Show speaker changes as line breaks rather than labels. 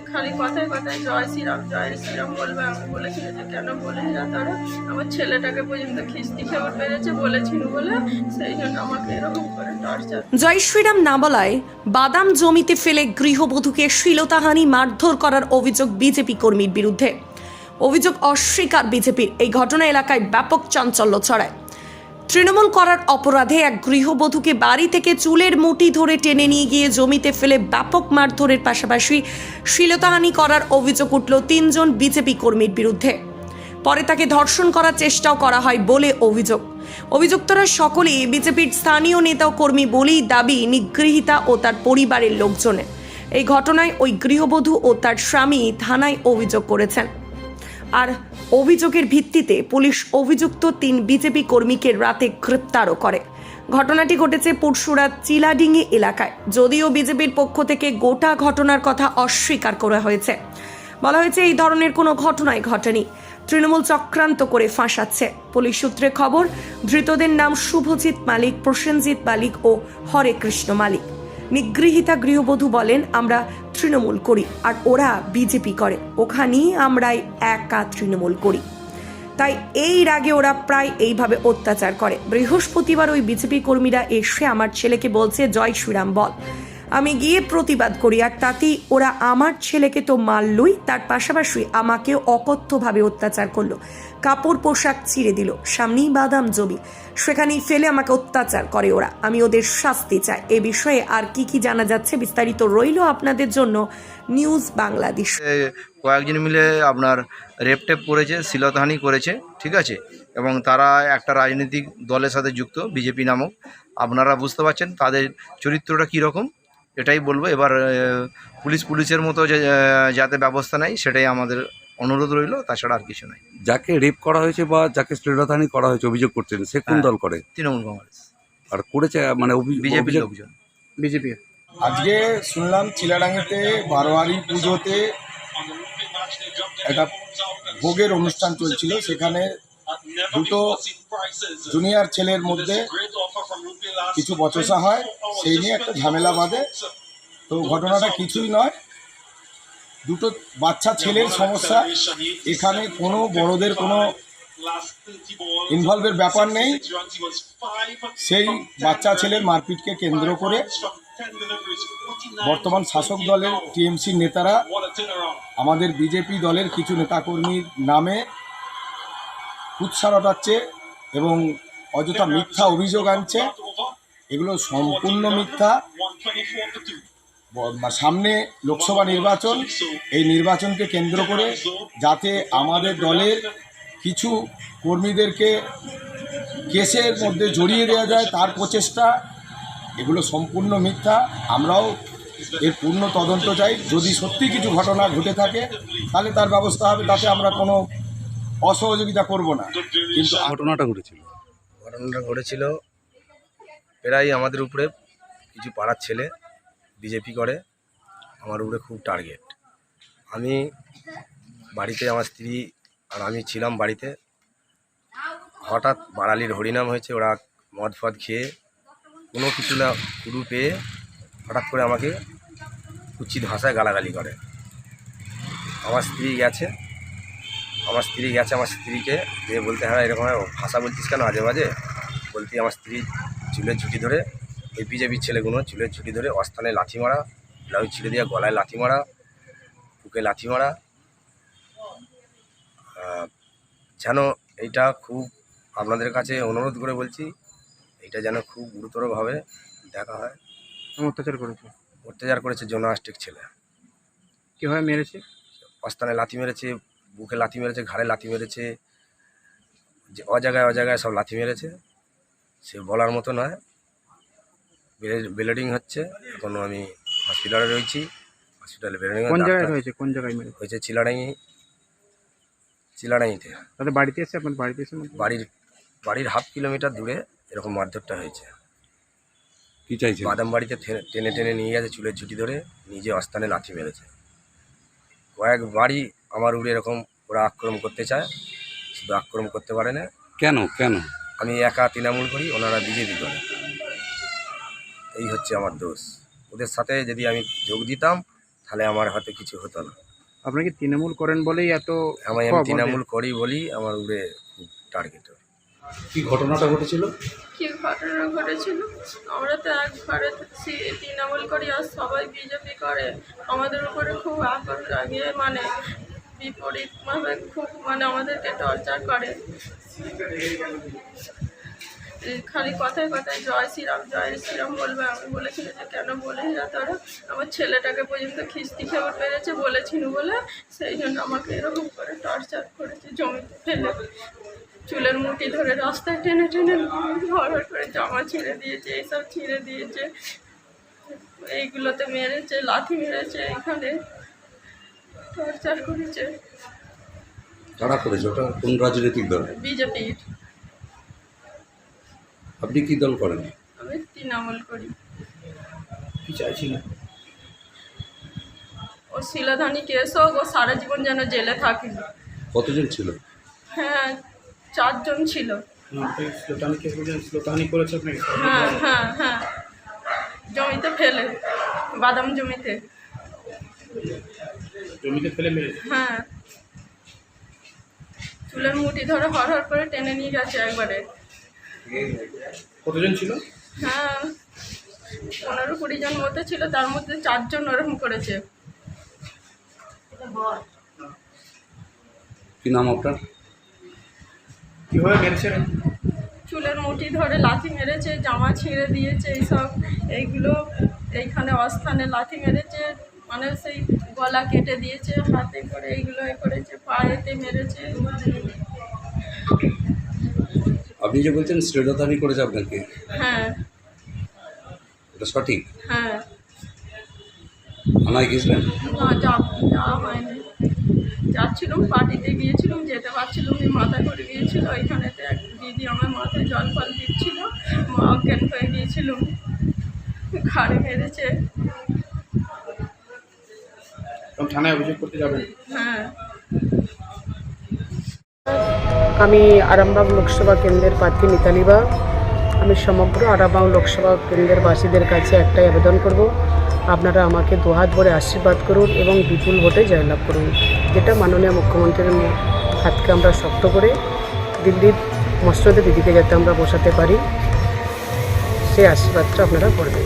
খালি কথায় কথায় জয় শ্রীরাম বলবে। আমি বলেছি যে কেন বলিস না, তারা আমার ছেলেটাকে পর্যন্ত খিস্তি খেয়ে মেরেছে বলেছিল বলে, সেই জন্য আমাকে এরকম করে টর্চার।
জয় শ্রীরাম না বলায় বাদাম জমিতে ফেলে গৃহবধূকে শ্লীলতাহানি মারধর করার অভিযোগ বিজেপি কর্মীর বিরুদ্ধে। অভিযোগ অস্বীকার বিজেপির। এই ঘটনা এলাকায় ব্যাপক চাঞ্চল্য ছড়ায়। তৃণমূল করার অপরাধে এক গৃহবধূকে বাড়ি থেকে চুলের মুঠি ধরে টেনে নিয়ে গিয়ে জমিতে ফেলে ব্যাপক মারধরের পাশাপাশি শ্লীলতাহানি করার অভিযোগ উঠল ৩ জন বিজেপি কর্মীর বিরুদ্ধে। পরে তাকে ধর্ষণ করার চেষ্টাও করা হয় বলে অভিযোগ। অভিযুক্তরা সকলেই বিজেপির স্থানীয় নেতা ও কর্মী বলেই দাবি নিগৃহীতা ও তার পরিবারের লোকজনের। এই ঘটনায় ওই গৃহবধূ ও তার স্বামী থানায় অভিযোগ করেছেন। আর অভিযোগের ভিত্তিতে পুলিশ অভিযুক্ত ৩ বিজেপি কর্মীকে রাতে গ্রেপ্তারও করে। ঘটনাটি ঘটেছে পুরসুরা চিলাডিঙ্গি এলাকায়। যদিও বিজেপির পক্ষ থেকে গোটা ঘটনার কথা অস্বীকার করা হয়েছে। বলা হয়েছে এই ধরনের কোনো ঘটনাই ঘটেনি, তৃণমূল চক্রান্ত করে ফাঁসাচ্ছে। পুলিশ সূত্রে খবর, ধৃতদের নাম শুভজিৎ মালিক, প্রসেনজিৎ মালিক ও হরে কৃষ্ণ মালিক। নিগৃহীতা গৃহবধূ বলেন, আমরা তৃণমূল করি আর ওরা বিজেপি করে, ওখানেই আমরাই একা তৃণমূল করি, তাই এই রাগে ওরা প্রায় এইভাবে অত্যাচার করে। বৃহস্পতিবার ওই বিজেপি কর্মীরা এসে আমার ছেলেকে বলছে জয় শ্রীরাম বল। আমি গিয়ে প্রতিবাদ করি, আর তাতেই ওরা আমার ছেলেকে তো মারলই, তার পাশাপাশি আমাকেও অকথ্যভাবে অত্যাচার করলো। কাপড় পোশাক ছিঁড়ে দিল, সামনেই বাদাম জমি, সেখানেই ফেলে আমাকে অত্যাচার করে ওরা। আমি ওদের শাস্তি চাই। এ বিষয়ে আর কি জানা যাচ্ছে বিস্তারিত রইল আপনাদের জন্য নিউজ বাংলাদেশ।
কয়েকজন মিলে আপনার রেপটেপ করেছে, শ্লীলতাহানি করেছে, ঠিক আছে, এবং তারা একটা রাজনৈতিক দলের সাথে যুক্ত, বিজেপি নামক। আপনারা বুঝতে পারছেন তাদের চরিত্রটা কীরকম, এটাই বলবো। এবার পুলিশের মতো যাতে ব্যবস্থা নেয় সেটাই আমাদের অনুরোধ রইল, তাছাড়া আর কিছু নাই।
যাকে রেপ করা হয়েছে বা যাকে শ্লীলতাহানি করা হয়েছে অভিযোগ করছেন, সে কোন দল করে?
তৃণমূল কংগ্রেস।
আর করেছে মানে
বিজেপির লোকজন।
বিজেপি। আজকে শুনলাম চিলাডাঙ্গিতে বারোয়ারি পুজোতে একটা ভোগের অনুষ্ঠান চলছিল, সেখানে দুটো জুনিয়র ছেলের মধ্যে কিছু বচসা হয়, সেই নিয়ে একটা ঝামেলা বাঁধে। তো ঘটনাটা কিছুই নয়, দুটো বাচ্চা ছেলের সমস্যা, এখানে কোনো বড়দের কোনো ইনভলভের ব্যাপার নেই। সেই বাচ্চা ছেলের মারপিটকে কেন্দ্র করে বর্তমান শাসক দলের টিএমসি নেতারা আমাদের বিজেপি দলের কিছু নেতাকর্মীর নামে উৎসাহ রটাচ্ছে এবং অযথা মিথ্যা অভিযোগ আনছে। এগুলো সম্পূর্ণ মিথ্যা। সামনে লোকসভা নির্বাচন, এই নির্বাচনকে কেন্দ্র করে যাতে আমাদের দলের কিছু কর্মীদেরকে কেসের মধ্যে জড়িয়ে দেওয়া যায় তার প্রচেষ্টা, এগুলো সম্পূর্ণ মিথ্যা। আমরাও এর পূর্ণ তদন্ত চাই। যদি সত্যি কিছু ঘটনা ঘটে থাকে তাহলে তার ব্যবস্থা হবে, তাতে আমরা কোনো অসহযোগিতা করব না। কিন্তু
ঘটনাটা
ঘটেছিল প্রায় আমাদের উপরে কিছু পাড়ার ছেলে বিজেপি করে, আমার উপরে খুব টার্গেট। আমি বাড়িতে, আমার স্ত্রী আর আমি ছিলাম বাড়িতে। হঠাৎ বাড়ালির হরিনাম হয়েছে, ওরা মদ ফদ খেয়ে কোনো কিছু না কুড়ু পেয়ে হঠাৎ করে আমাকে কুচ্ছিত ভাষায় গালাগালি করে। আমার স্ত্রী গেছে, আমার স্ত্রীকে দিয়ে বলতে, হ্যাঁ এরকম ভাষা বলছিস কেন আজে বাজে বলতে, আমার স্ত্রী চুলের ঝুঁটি ধরে, এই বিজেপির ছেলেগুলো চুলের ঝুঁটি ধরে অস্থানে লাথি মারা, ব্লাউজ ছিঁড়ে দেওয়া, গলায় লাথি মারা, বুকে লাথি মারা। যেন এইটা খুব আপনাদের কাছে অনুরোধ করে বলছি, এইটা যেন খুব গুরুতরভাবে দেখা হয়। অত্যাচার করেছে জোনাস্টিক ছেলে।
কীভাবে মেরেছে?
অস্থানে লাথি মেরেছে, বুকে লাথি মেরেছে, ঘাড়ে লাথি মেরেছে, যে অজায়গায় সব লাথি মেরেছে। সে বলার মতো নয়। ব্লিডিং হচ্ছে, এখনও আমি হসপিটালে রয়েছি। হসপিটালে ব্লিডিং হয়েছে চিলাডাঙ্গিতে।
তাদের বাড়িতে এসে আপনার বাড়িতে এসে
বাড়ির হাফ কিলোমিটার দূরে এরকম মারধরটা হয়েছে।
কি চাইছে?
বাদাম বাড়িতে টেনে নিয়ে গেছে চুলের ঝুঁটি ধরে, নিজে অস্থানে লাথি মেরেছে। কয়েকবারই আমার উপরে এরকম ওরা আক্রমণ করতে চায়, শুধু আক্রমণ করতে পারে না।
কেন?
আমি একা তৃণমূল করি, ওনারা বিজেপি করে। এই হচ্ছে আমার দোষ। ওদের সাথে যদি আমি যোগ দিতাম তাহলে আমার হয়তো কিছু হতো না।
আপনি কি তৃণমূল করেন বলেই এত
আমি
ক্ষোভ
তৃণমূল করি বলি আমার উপরে খুব টার্গেট।
কি ঘটনাটা ঘটেছিল?
কি ঘটনা ঘটেছিল, আমরা তো এক ঘরে তৃণমূল করি আর সবাই বিজেপি করে, আমাদের উপরে খুব আগে মানে বিপরীতভাবে খুব মানে আমাদেরকে টর্চার করে। খালি কথায় কথায় জয় শ্রীরাম বলবে। আমি বলেছিল যে কেন বলিস না তোরা, আমার ছেলেটাকে পর্যন্ত খিস্তি খেয়ে পেরেছে বলেছিল বলে, সেই জন্য আমাকে এরকম করে টর্চার করেছে, জমিতে ফেলে চুলের মুঠি ধরে রাস্তায় টেনে টেনে ঘর করে জামা ছিঁড়ে দিয়েছে, এইসব ছিঁড়ে দিয়েছে, এইগুলোতে মেরেছে, লাথি মেরেছে, এখানে টর্চার করেছে।
কারা করেছে? ওটা কোন রাজনৈতিক দল?
বিজেপির।
আপনি কি দল করেন?
আমি তৃণমূল করি।
কি চাইছিলেন?
ও শিলাধানী কেস হোক, ও সারা জীবন যেন জেলে থাকে।
কতজন ছিল?
হ্যাঁ, 4 জন ছিল। হ্যাঁ হ্যাঁ হ্যাঁ, জমিতে ফেলে, বাদাম জমিতে
ফেলে মেরেছে?
হ্যাঁ, চুলের মুঠি ধরে হর করে টেনে নিয়ে গেছে একবারে।
কতজন ছিল?
হ্যাঁ, 15-20 জন মতো ছিল, তার মধ্যে 4 জন ওরকম করেছে।
কি নাম আপনার?
কিভাবে মেরেছে?
চুলের মুঠি ধরে লাথি মেরেছে, জামা ছিঁড়ে দিয়েছে, এইগুলো এইখানে অস্থানে লাথি মেরেছে, মানে সেই গলা কেটে দিয়েছে, হাতে করে এইগুলো করেছে, পায়েতে মেরেছে।
আপনি যে বলছেন শ্লীলতাহানি করেছে আপনাকে,
হ্যাঁ
এটা সঠিক?
হ্যাঁ।
থানায় গেছিলেন?
না, যাওয়া হয়নি। যাচ্ছিলাম, পার্টিতে গিয়েছিলাম, যেতে পারছিলাম, মাথা করে গিয়েছিল। ওইখানেতে এক দিদি আমার মাথায় জল ফল দিচ্ছিল, মা অজ্ঞান হয়ে গিয়েছিলাম, ঘাড়ে মেরেছে।
থানায় অভিযোগ করতে যাবেন?
হ্যাঁ।
আমি আরামবাগ লোকসভা কেন্দ্রের প্রার্থী মিতালি বাগ। আমি সমগ্র আরামবাগ লোকসভা কেন্দ্রের বাসীদের কাছে একটাই আবেদন করব, আপনারা আমাকে দুহাত ভরে আশীর্বাদ করুন এবং বিপুল ভোটে জয়লাভ করুন, যেটা মাননীয় মুখ্যমন্ত্রীর হাতকে আমরা শক্ত করে দিল্লির মসনদে দিদিকে যাতে আমরা বসাতে পারি, সেই আশীর্বাদটা আপনারা করবেন।